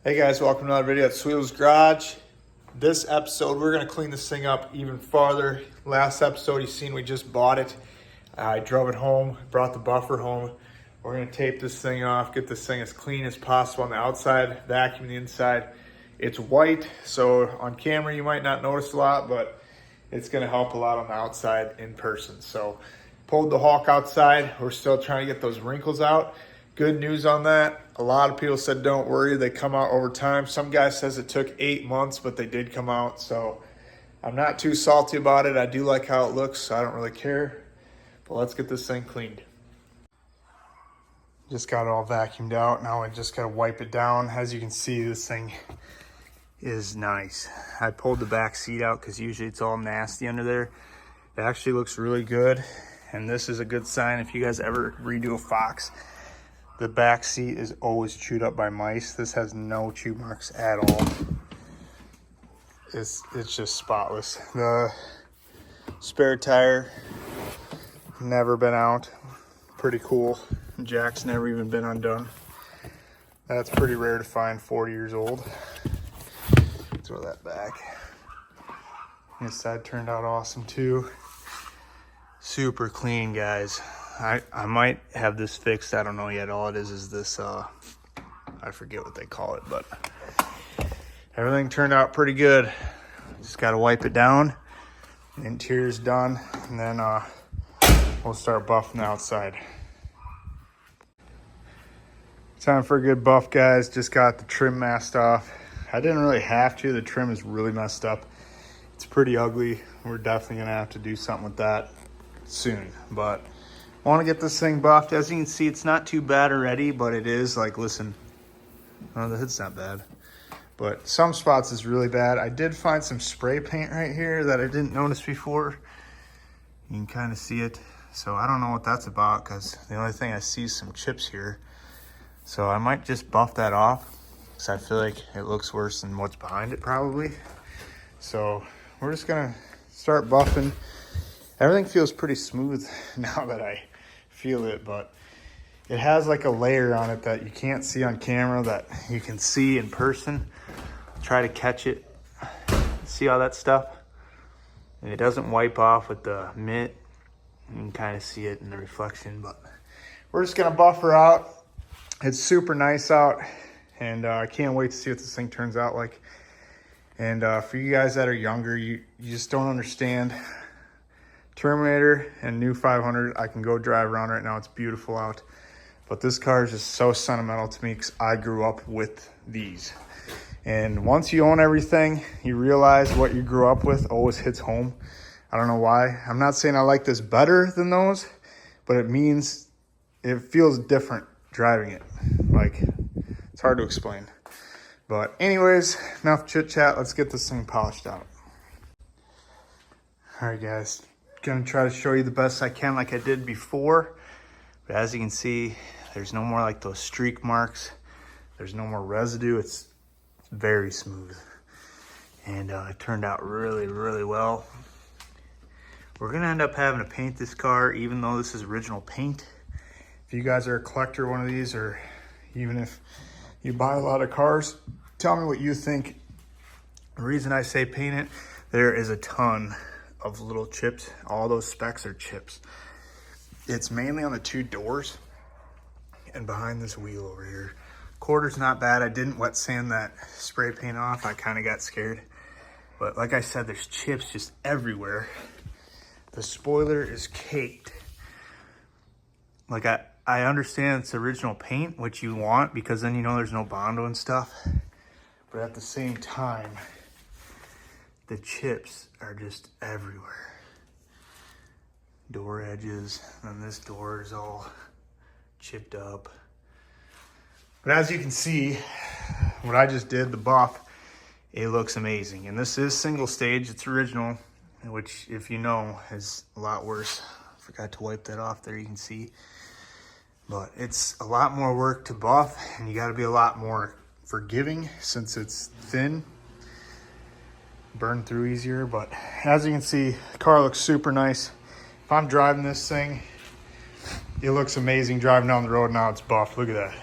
Hey guys, welcome to another video at Sweetles Garage. This episode, we're gonna clean this thing up even farther. Last episode, you seen we just bought it. I drove it home, brought the buffer home. We're gonna tape this thing off, get this thing as clean as possible on the outside, vacuum the inside. It's white, so on camera you might not notice a lot, but it's gonna help a lot on the outside in person. So, pulled the Hawk outside. We're still trying to get those wrinkles out. Good news on that. A lot of people said, don't worry, they come out over time. Some guy says it took 8 months, but they did come out. So I'm not too salty about it. I do like how it looks, so I don't really care. But let's get this thing cleaned. Just got it all vacuumed out. Now I just gotta wipe it down. As you can see, this thing is nice. I pulled the back seat out because usually it's all nasty under there. It actually looks really good. And this is a good sign if you guys ever redo a Fox. The back seat is always chewed up by mice. This has no chew marks at all. It's just spotless. The spare tire, never been out. Pretty cool. Jack's never even been undone. That's pretty rare to find 40 years old. Throw that back. This side turned out awesome too. Super clean, guys. I might have this fixed. I don't know yet. All it is this, I forget what they call it, but everything turned out pretty good. Just got to wipe it down. The interior's done, and then we'll start buffing the outside. Time for a good buff, guys. Just got the trim masked off. I didn't really have to. The trim is really messed up. It's pretty ugly. We're definitely going to have to do something with that soon, but I want to get this thing buffed. As you can see, it's not too bad already, but it is like, listen, oh, the hood's not bad, but some spots is really bad. I did find some spray paint right here that I didn't notice before. You can kind of see it. So I don't know what that's about because the only thing I see is some chips here. So I might just buff that off because I feel like it looks worse than what's behind it probably. So we're just gonna start buffing. Everything feels pretty smooth now that I feel it, but it has like a layer on it that you can't see on camera that you can see in person. Try to catch it. See all that stuff? And it doesn't wipe off with the mitt. You can kind of see it in the reflection, but we're just gonna buffer out. It's super nice out, and I can't wait to see what this thing turns out like. And for you guys that are younger, you just don't understand. Terminator and new 500, I can go drive around right now. It's beautiful out. But this car is just so sentimental to me because I grew up with these. And once you own everything, you realize what you grew up with always hits home. I don't know why. I'm not saying I like this better than those, but it means it feels different driving it. Like, it's hard to explain. But anyways, enough chit chat. Let's get this thing polished out. All right, guys. Gonna try to show you the best I can like I did before, but as you can see, there's no more like those streak marks. There's no more residue. It's very smooth, and it turned out really, really well. We're gonna end up having to paint this car, even though this is original paint. If you guys are a collector of one of these, or even if you buy a lot of cars, tell me what you think. The reason I say paint it, there is a ton of little chips. All those specks are chips. It's mainly on the two doors and behind this wheel over here. Quarter's not bad. I didn't wet sand that spray paint off. I kind of got scared. But like I said, there's chips just everywhere. The spoiler is caked. Like I understand it's original paint, which you want because then you know there's no Bondo and stuff. But at the same time, the chips are just everywhere. Door edges, and this door is all chipped up. But as you can see, what I just did, the buff, it looks amazing. And this is single stage, it's original, which if you know is a lot worse. Forgot to wipe that off there, you can see. But it's a lot more work to buff, and you gotta be a lot more forgiving since it's thin. Burn through easier, but as you can see, the car looks super nice. If I'm driving this thing, it looks amazing driving down the road. Now it's buffed. Look at that.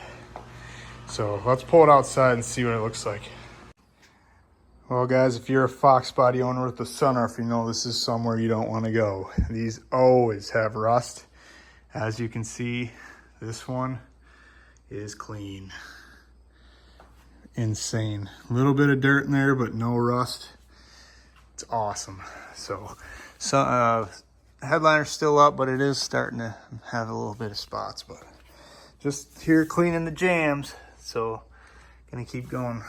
So let's pull it outside and see what it looks like. Well guys, if you're a Fox body owner with a sunroof, you know this is somewhere you don't want to go. These always have rust. As you can see, this one is clean. Insane. A little bit of dirt in there, but no rust. It's awesome. So headliner's still up, but it is starting to have a little bit of spots. But just here cleaning the jams, so gonna keep going.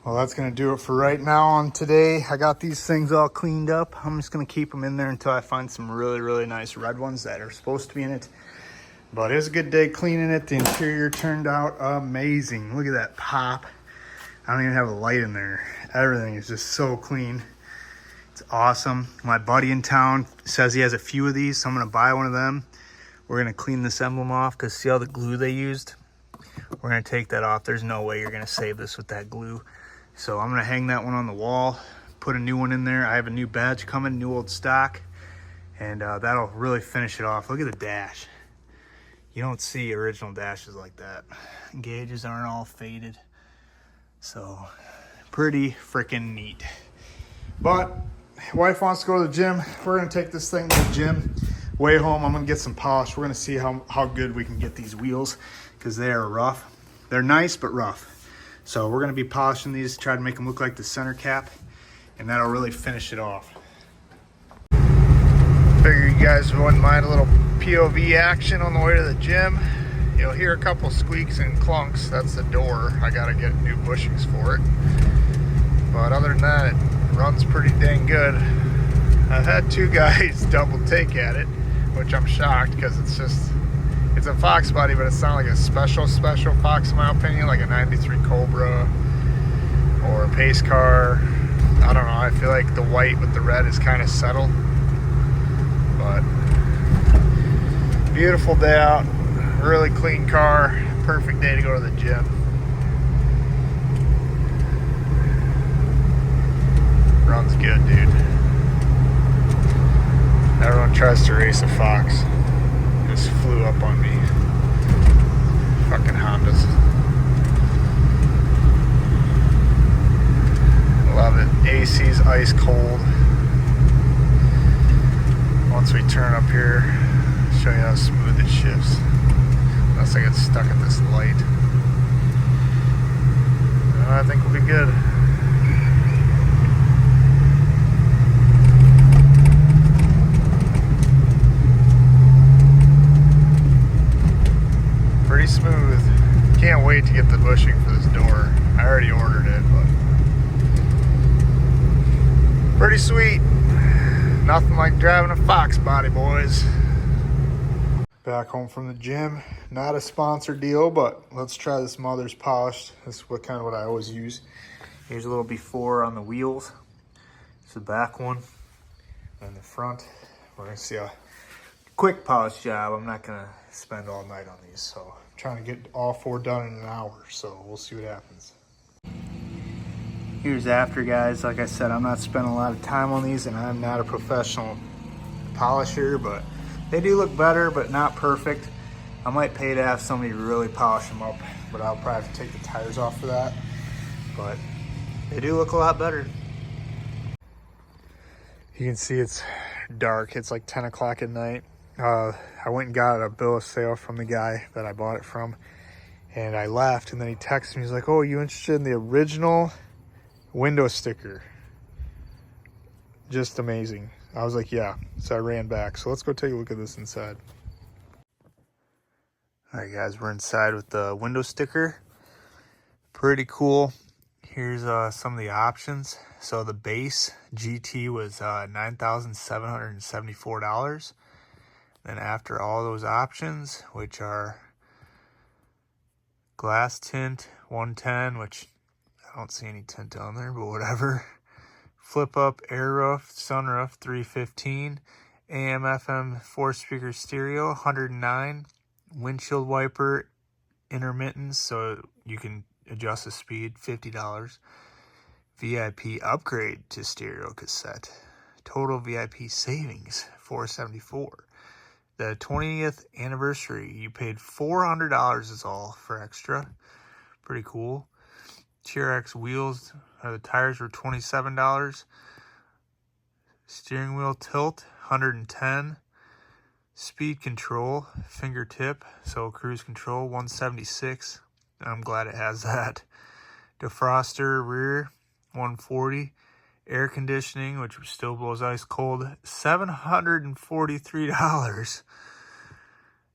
Well, that's gonna do it for right now on today. I got these things all cleaned up. I'm just gonna keep them in there until I find some really nice red ones that are supposed to be in it. But it was a good day cleaning it. The interior turned out amazing. Look at that pop. I don't even have a light in there. Everything is just so clean. It's awesome. My buddy in town says he has a few of these, so I'm gonna buy one of them. We're gonna clean this emblem off because see all the glue they used? We're gonna take that off. There's no way you're gonna save this with that glue. So I'm gonna hang that one on the wall, put a new one in there. I have a new badge coming, new old stock, and that'll really finish it off. Look at the dash. You don't see original dashes like that. Gauges aren't all faded. So pretty freaking neat. But wife wants to go to the gym. We're gonna take this thing to the gym. Way home, I'm gonna get some polish. We're gonna see how good we can get these wheels because they are rough. They're nice, but rough. So we're gonna be polishing these, try to make them look like the center cap, and that'll really finish it off. Figure you guys wouldn't mind a little POV action on the way to the gym. You'll hear a couple squeaks and clunks. That's the door. I gotta get new bushings for it. But other than that, it runs pretty dang good. I've had two guys double take at it, which I'm shocked because it's a Fox body, but it's not like a special Fox in my opinion, like a 93 Cobra or a pace car. I don't know, I feel like the white with the red is kind of settled. But beautiful day out, really clean car, perfect day to go to the gym. Runs good, dude. Everyone tries to race a Fox. Just flew up on me. Fucking Hondas. Love it. AC's ice cold. Once we turn up here, I'll show you how smooth it shifts. Unless I get stuck at this light. I think we'll be good. Pretty smooth. Can't wait to get the bushing for this door. I already ordered it, but pretty sweet. Nothing like driving a Fox body, boys. Back home from the gym. Not a sponsored deal, but let's try this Mother's Polished. That's what I always use. Here's a little before on the wheels. It's the back one. And the front. We're gonna see a quick polish job. I'm not gonna spend all night on these, so I'm trying to get all four done in an hour, so we'll see what happens. Here's after, guys. Like I said, I'm not spending a lot of time on these, and I'm not a professional polisher, but they do look better, but not perfect. I might pay to have somebody really polish them up, but I'll probably have to take the tires off for that. But they do look a lot better. You can see it's dark. It's like 10 o'clock at night. I went and got a bill of sale from the guy that I bought it from, and I left, and then he texted me. He's like, "Oh, are you interested in the original window sticker?" Just amazing. I was like, yeah. So I ran back. So let's go take a look at this inside. All right, guys, we're inside with the window sticker. Pretty cool. Here's some of the options. So the base GT was $9,774. Then after all those options, which are glass tint 110, which I don't see any tint on there, but whatever. Flip up air roof, sunroof 315, AM FM 4-speaker stereo 109, windshield wiper intermittence, so you can adjust the speed, $50. VIP upgrade to stereo cassette. Total VIP savings, $474. the 20th anniversary. You paid $400 is all for extra. Pretty cool. TRX wheels, the tires were $27. Steering wheel tilt, $110. Speed control, fingertip, so cruise control, $176. I'm glad it has that. Defroster rear, $140. Air conditioning, which still blows ice cold, $743.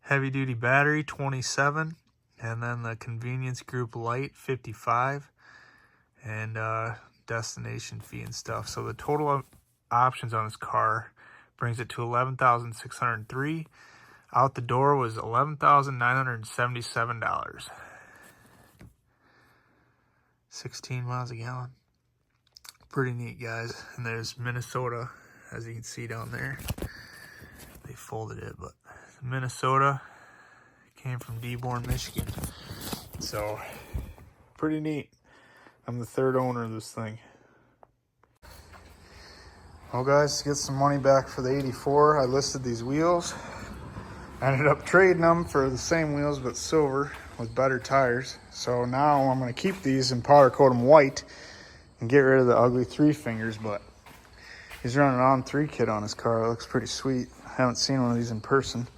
Heavy duty battery, $27. And then the convenience group light, $55. And destination fee and stuff. So the total options on this car brings it to $11,603. Out the door was $11,977. 16 miles a gallon. Pretty neat, guys. And there's Minnesota, as you can see down there. They folded it, but Minnesota came from Dearborn, Michigan. So, pretty neat. I'm the third owner of this thing. Well, guys, to get some money back for the 84, I listed these wheels. I ended up trading them for the same wheels, but silver with better tires. So now I'm going to keep these and powder coat them white and get rid of the ugly 3 fingers, but he's running an on-3 kit on his car. It looks pretty sweet. I haven't seen one of these in person.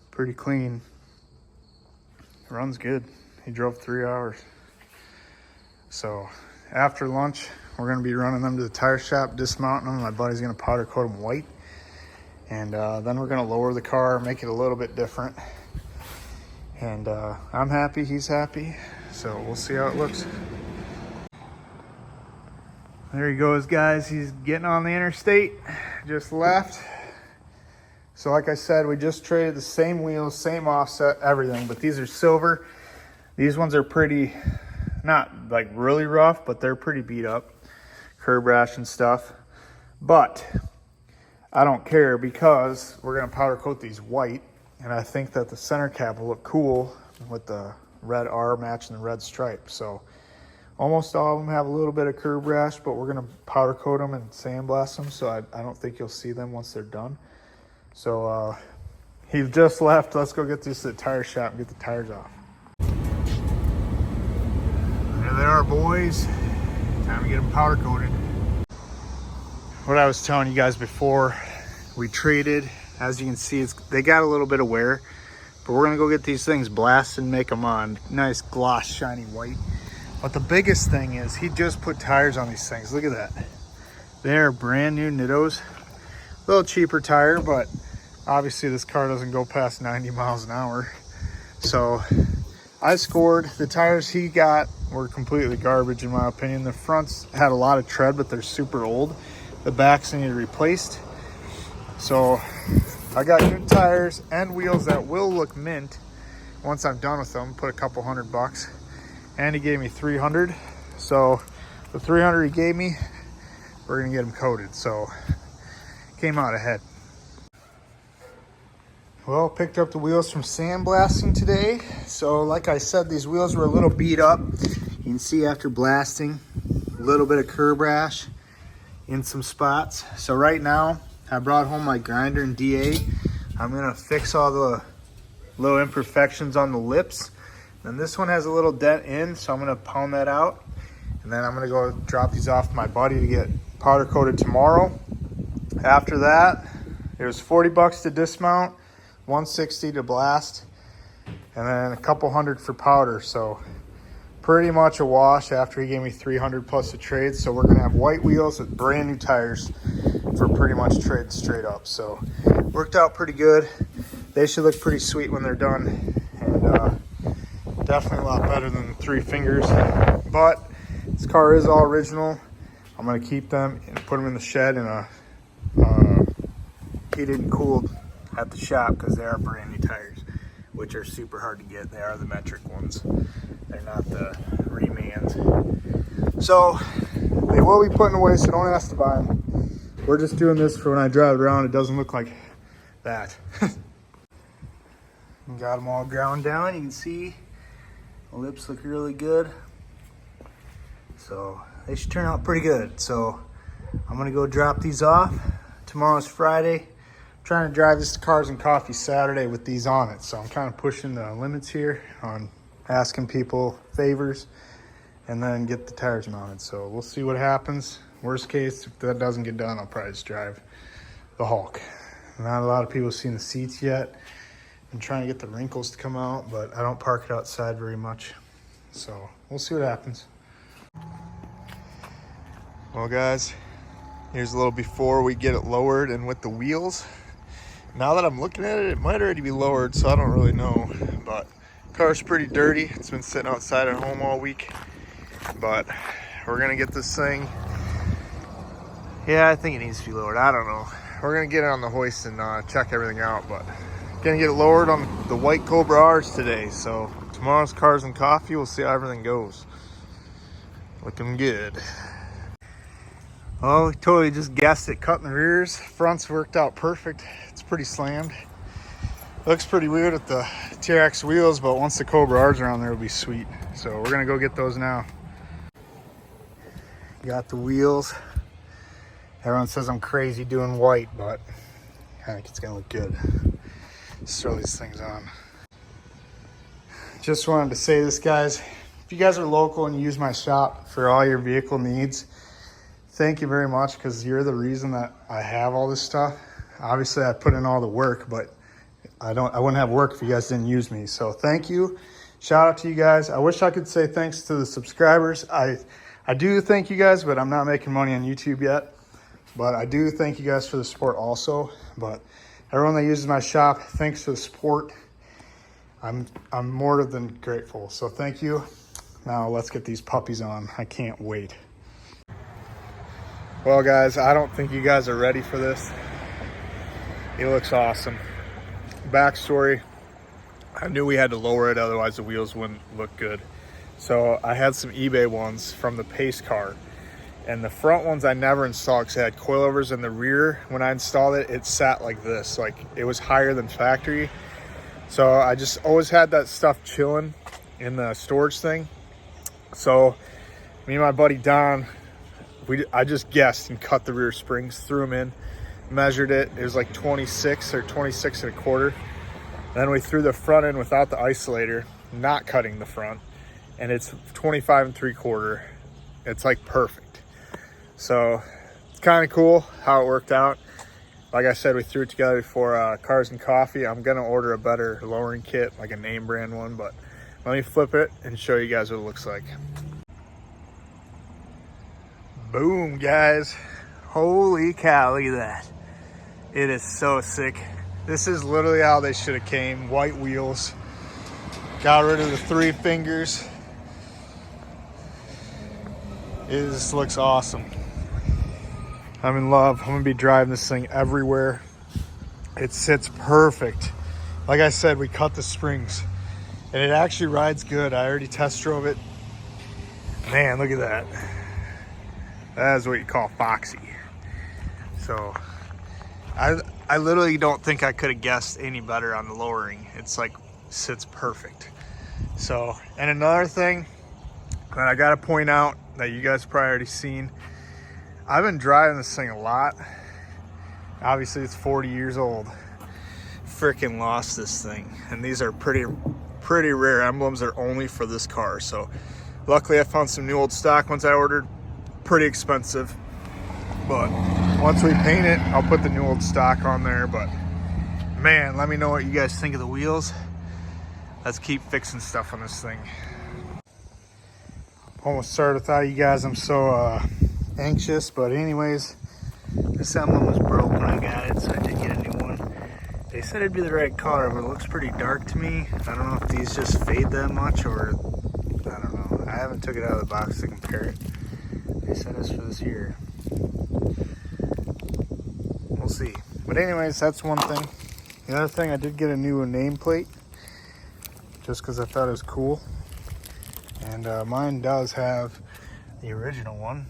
Pretty clean. Runs good. He drove 3 hours. So after lunch, we're going to be running them to the tire shop, dismounting them. My buddy's going to powder coat them white. And then we're going to lower the car, make it a little bit different. And I'm happy, he's happy. So we'll see how it looks. There he goes, guys. He's getting on the interstate. Just left. So like I said, we just traded the same wheels, same offset, everything. But these are silver. These ones are pretty, not like really rough, but they're pretty beat up. Curb rash and stuff. But I don't care because we're going to powder coat these white. And I think that the center cap will look cool with the red R matching the red stripe. So almost all of them have a little bit of curb rash, but we're going to powder coat them and sandblast them. So I don't think you'll see them once they're done. So he just left. Let's go get these to the tire shop and get the tires off. There they are, boys. Time to get them powder coated. What I was telling you guys before, we traded. As you can see, they got a little bit of wear, but we're gonna go get these things blasted and make them on nice gloss shiny white. But the biggest thing is he just put tires on these things. Look at that. They're brand new Nittos. A little cheaper tire, but obviously this car doesn't go past 90 miles an hour. So I scored. The tires he got were completely garbage in my opinion. The fronts had a lot of tread, but they're super old. The backs needed replaced. So I got new tires and wheels that will look mint once I'm done with them. Put a couple $100, and he gave me 300. So the 300 he gave me, we're gonna get them coated. So came out ahead. Well, picked up the wheels from sandblasting today. So like I said, these wheels were a little beat up. You can see after blasting, a little bit of curb rash in some spots. So right now, I brought home my grinder and DA. I'm gonna fix all the little imperfections on the lips. And this one has a little dent in, so I'm gonna pound that out. And then I'm gonna go drop these off to my buddy to get powder coated tomorrow. After that, it was 40 bucks to dismount, 160 to blast, and then a couple $100 for powder. So pretty much a wash after he gave me 300 plus the trade. So we're gonna have white wheels with brand new tires for pretty much trade straight up. So worked out pretty good. They should look pretty sweet when they're done, and definitely a lot better than the 3 fingers. But this car is all original. I'm gonna keep them and put them in the shed in a heated and cooled at the shop because they are brand new tires, which are super hard to get. They are the metric ones. They're not the remans. So they will be putting away, so don't ask to buy them. We're just doing this for when I drive around. It doesn't look like that. Got them all ground down. You can see the lips look really good. So they should turn out pretty good. So I'm gonna go drop these off. Tomorrow's Friday. trying to drive this to Cars and Coffee Saturday with these on it. So I'm kind of pushing the limits here on asking people favors and then get the tires mounted. So we'll see what happens. Worst case, if that doesn't get done, I'll probably just drive the Hulk. Not a lot of people have seen the seats yet. I'm trying to get the wrinkles to come out, but I don't park it outside very much. So we'll see what happens. Well guys, here's a little before we get it lowered and with the wheels. Now that I'm looking at it, it might already be lowered, so I don't really know. But car's pretty dirty. It's been sitting outside at home all week. But we're gonna get this thing. Yeah, I think it needs to be lowered. I don't know. We're gonna get it on the hoist and check everything out, but gonna get it lowered on the white Cobra R's today. So tomorrow's Cars and Coffee. We'll see how everything goes. Looking good. Oh, we totally just guessed it. Cutting the rears. Front's worked out perfect. It's pretty slammed. Looks pretty weird with the TRX wheels, but once the Cobra R's are on there, it'll be sweet. So we're gonna go get those now. Got the wheels. Everyone says I'm crazy doing white, but I think it's gonna look good. Let's throw these things on. Just wanted to say this, guys. If you guys are local and you use my shop for all your vehicle needs, thank you very much, because you're the reason that I have all this stuff. Obviously, I put in all the work, but I wouldn't have work if you guys didn't use me. So thank you. Shout out to you guys. I wish I could say thanks to the subscribers. I do thank you guys, but I'm not making money on YouTube yet. But I do thank you guys for the support also. But everyone that uses my shop, thanks for the support. I'm more than grateful. So thank you. Now let's get these puppies on. I can't wait. Well guys, I don't think you guys are ready for this. It looks awesome. Backstory, I knew we had to lower it, otherwise the wheels wouldn't look good. So I had some eBay ones from the Pace car. And the front ones I never installed because it had coilovers in the rear. When I installed it, it sat like this. Like it was higher than factory. So I just always had that stuff chilling in the storage thing. So me and my buddy Don, I just guessed and cut the rear springs, threw them in, measured it. It was like 26 or 26 and a quarter. Then we threw the front in without the isolator, not cutting the front. And it's 25 and 3/4. It's like perfect. So it's kind of cool how it worked out. Like I said, we threw it together before Cars and Coffee. I'm gonna order a better lowering kit, like a name brand one, but let me flip it and show you guys what it looks like. Boom, guys. Holy cow, look at that. It is so sick. This is literally how they should have came. White wheels. Got rid of the 3 fingers. It just looks awesome. I'm in love. I'm gonna be driving this thing everywhere. It sits perfect. Like I said, we cut the springs and it actually rides good. I already test drove it. Man, look at that. That is what you call foxy. So I literally don't think I could have guessed any better on the lowering. It's like sits perfect. So, and another thing that I gotta point out that you guys probably already seen, I've been driving this thing a lot. Obviously it's 40 years old. Freaking lost this thing. And these are pretty rare emblems. They're only for this car. So luckily I found some new old stock ones I ordered. Pretty expensive. But once we paint it, I'll put the new old stock on there. But man, let me know what you guys think of the wheels. Let's keep fixing stuff on this thing. Almost started without you guys. I'm so anxious, but anyways, this emblem was broke when I got it, so I did get a new one. They said it'd be the right color, but it looks pretty dark to me. I don't know if these just fade that much, or I don't know. I haven't took it out of the box to compare it. They said it's for this year. We'll see. But anyways, that's one thing. The other thing, I did get a new nameplate just because I thought it was cool. And mine does have the original one,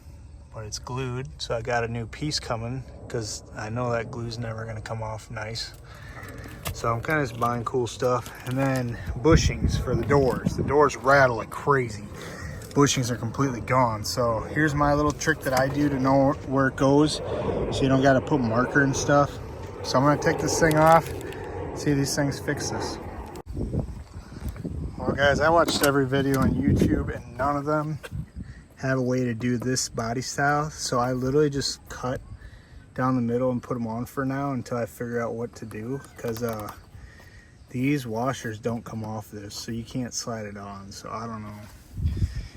but it's glued, so I got a new piece coming because I know that glue's never going to come off nice. So I'm kind of just buying cool stuff. And then bushings for the doors. The doors rattle like crazy. Bushings are completely gone. So here's my little trick that I do to know where it goes, so you don't got to put marker and stuff. So I'm gonna take this thing off, see if these things fix this. Well guys, I watched every video on YouTube and none of them have a way to do this body style. So I literally just cut down the middle and put them on for now until I figure out what to do, because these washers don't come off this, so you can't slide it on. So I don't know.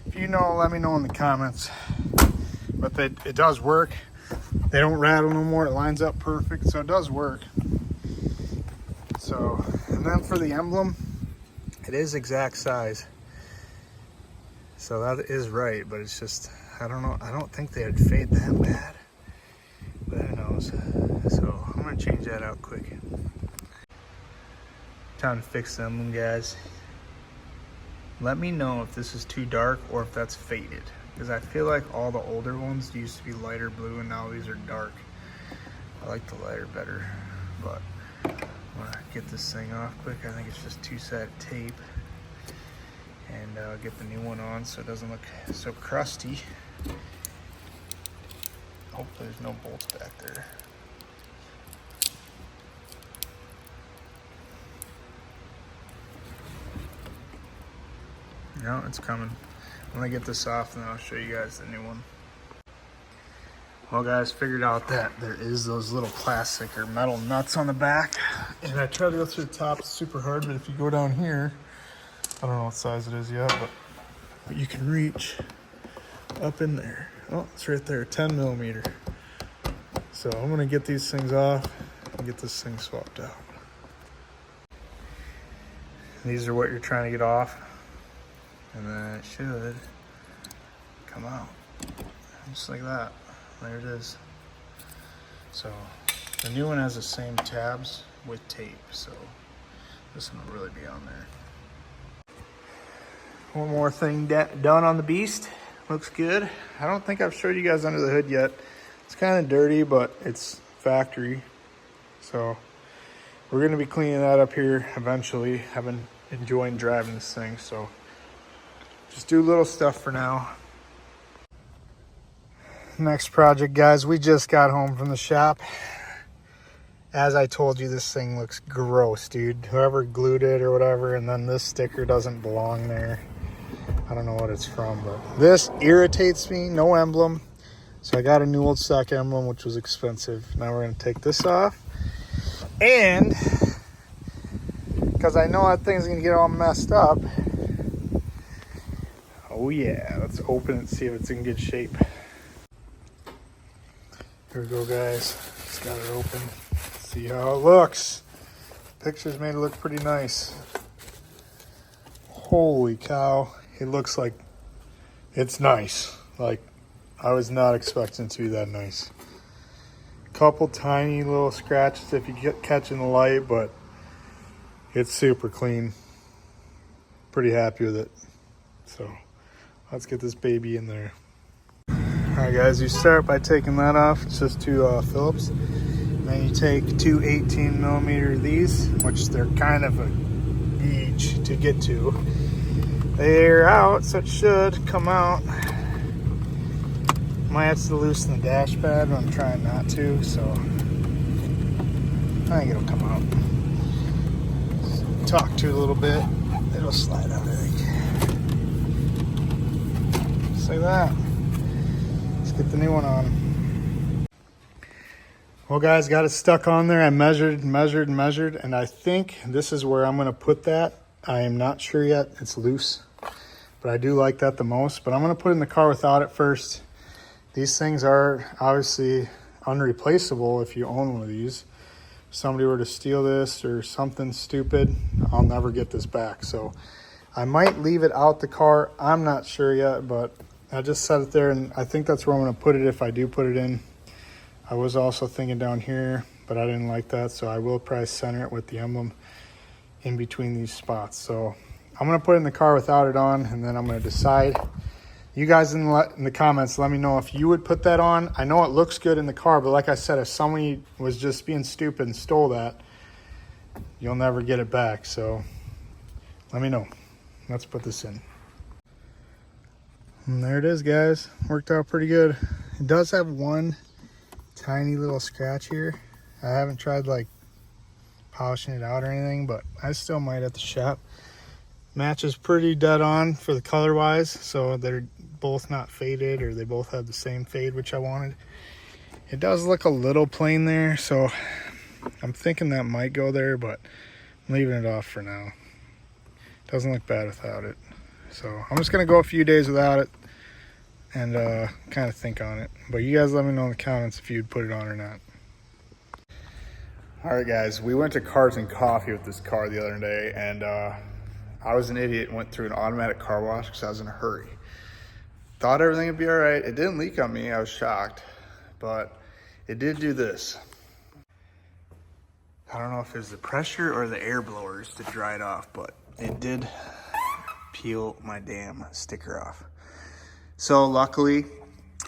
If you know, let me know in the comments. But it does work. They don't rattle no more. It lines up perfect, so it does work. So, and then for the emblem, it is exact size. So that is right, but it's just, I don't know. I don't think they'd fade that bad. But who knows? So I'm gonna change that out quick. Time to fix the emblem, guys. Let me know if this is too dark or if that's faded, because I feel like all the older ones used to be lighter blue and now these are dark. I like the lighter better, but I'm gonna get this thing off quick. I think it's just 2-sided tape, and get the new one on so it doesn't look so crusty. Hopefully there's no bolts back there. No, it's coming. When I get this off, then I'll show you guys the new one. Well guys, figured out that there is those little plastic or metal nuts on the back. And I tried to go through the top, it's super hard, but if you go down here, I don't know what size it is yet, but you can reach up in there. Oh, it's right there, 10 millimeter. So I'm gonna get these things off and get this thing swapped out. These are what you're trying to get off. And then it should come out just like that. There it is. So the new one has the same tabs with tape, so this one will really be on there. One more thing done on the beast. Looks good. I don't think I've showed you guys under the hood yet. It's kind of dirty, but it's factory, so we're going to be cleaning that up here eventually. I've been enjoying driving this thing, so just do little stuff for now. Next project, guys, we just got home from the shop. As I told you, this thing looks gross, dude. Whoever glued it or whatever, and then this sticker doesn't belong there. I don't know what it's from, but this irritates me. No emblem. So I got a new old stock emblem, which was expensive. Now we're gonna take this off. And because I know that thing's gonna get all messed up. Oh yeah, let's open it and see if it's in good shape. Here we go, guys. Just got it open. See how it looks. Pictures made it look pretty nice. Holy cow. It looks like it's nice. Like, I was not expecting it to be that nice. Couple tiny little scratches if you get catching the light, but it's super clean. Pretty happy with it. So let's get this baby in there. All right, guys, you start by taking that off. It's just two Phillips. And then you take two 18 millimeter of these, which they're kind of a beach to get to. They're out, so it should come out. Might have to loosen the dash pad, but I'm trying not to, so I think it'll come out. Talk to it a little bit. It'll slide out, I think. Just like that. Let's get the new one on. Well, guys, got it stuck on there. I measured, and I think this is where I'm going to put that. I am not sure yet. It's loose, but I do like that the most. But I'm going to put it in the car without it first. These things are obviously unreplaceable if you own one of these. If somebody were to steal this or something stupid, I'll never get this back. So I might leave it out the car. I'm not sure yet, but I just set it there, and I think that's where I'm going to put it if I do put it in. I was also thinking down here, but I didn't like that, so I will probably center it with the emblem in between these spots. So I'm going to put it in the car without it on, and then I'm going to decide. You guys in the comments, let me know if you would put that on. I know it looks good in the car, but like I said, if somebody was just being stupid and stole that, you'll never get it back. So let me know. Let's put this in. And there it is, guys. Worked out pretty good. It does have one tiny little scratch here. I haven't tried like polishing it out or anything, but I still might at the shop. Matches pretty dead on for the color wise, so they're both not faded, or they both have the same fade, which I wanted. It does look a little plain there, so I'm thinking that might go there, but I'm leaving it off for now. Doesn't look bad without it. So I'm just gonna go a few days without it and kind of think on it. But you guys let me know in the comments if you'd put it on or not. All right, guys, we went to Cars and Coffee with this car the other day, and I was an idiot and went through an automatic car wash because I was in a hurry. Thought everything would be all right. It didn't leak on me. I was shocked, but it did do this. I don't know if it was the pressure or the air blowers to dry it off, but it did peel my damn sticker off. So luckily,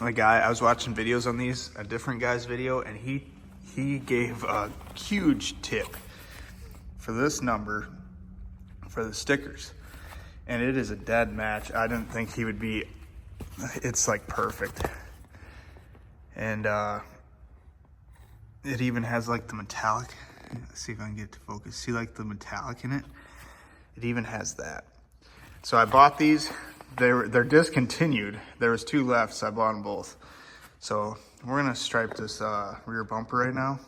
I was watching videos on these, a different guy's video, and he gave a huge tip for this number for the stickers, and it is a dead match. I didn't think he would be. It's like perfect, and it even has like the metallic. Let's see if I can get it to focus. See like the metallic in it? It even has that. So I bought these. They're discontinued. There was 2 left, so I bought them both. So we're gonna stripe this rear bumper right now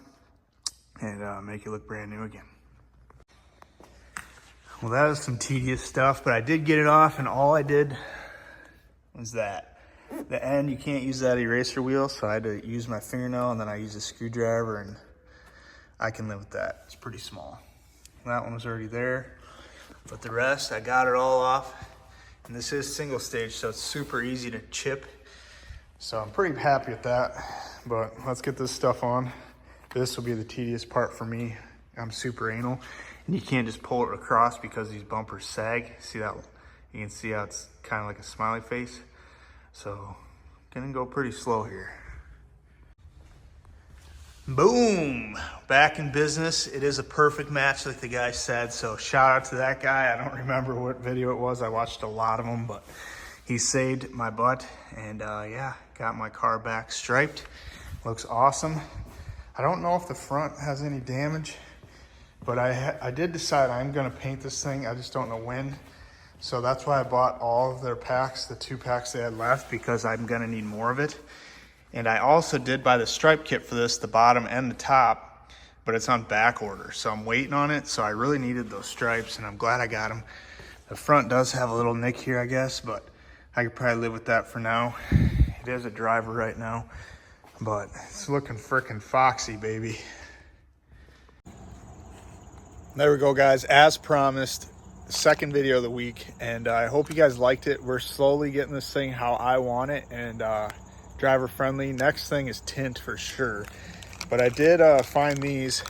and make it look brand new again. Well, that was some tedious stuff, but I did get it off, and all I did was that. The end, you can't use that eraser wheel, so I had to use my fingernail, and then I used a screwdriver, and I can live with that. It's pretty small. That one was already there, but the rest, I got it all off. And this is single stage, so it's super easy to chip. So I'm pretty happy with that, but let's get this stuff on. This will be the tedious part for me. I'm super anal, and you can't just pull it across because these bumpers sag. See that? You can see how it's kind of like a smiley face. So gonna go pretty slow here. Boom, back in business. It is a perfect match like the guy said, so shout out to that guy. I don't remember what video it was. I watched a lot of them, but he saved my butt, and yeah, got my car back striped. Looks awesome. I don't know if the front has any damage, but I did decide I'm gonna paint this thing. I just don't know when. So that's why I bought all of their packs, the 2 packs they had left, because I'm gonna need more of it. And I also did buy the stripe kit for this, the bottom and the top, but it's on back order. So I'm waiting on it. So I really needed those stripes, and I'm glad I got them. The front does have a little nick here, I guess, but I could probably live with that for now. It is a driver right now, but it's looking frickin' foxy, baby. There we go, guys. As promised, second video of the week, and I hope you guys liked it. We're slowly getting this thing how I want it, and driver friendly. Next thing is tint for sure, but I did find these.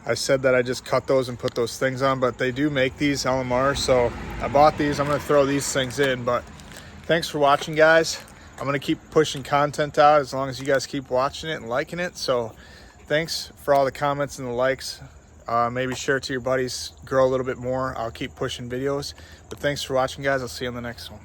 I said that I just cut those and put those things on, but they do make these LMR, so I bought these. I'm gonna throw these things in, but thanks for watching, guys. I'm gonna keep pushing content out as long as you guys keep watching it and liking it. So thanks for all the comments and the likes. Maybe share it to your buddies, grow a little bit more. I'll keep pushing videos, but thanks for watching, guys. I'll see you on the next one.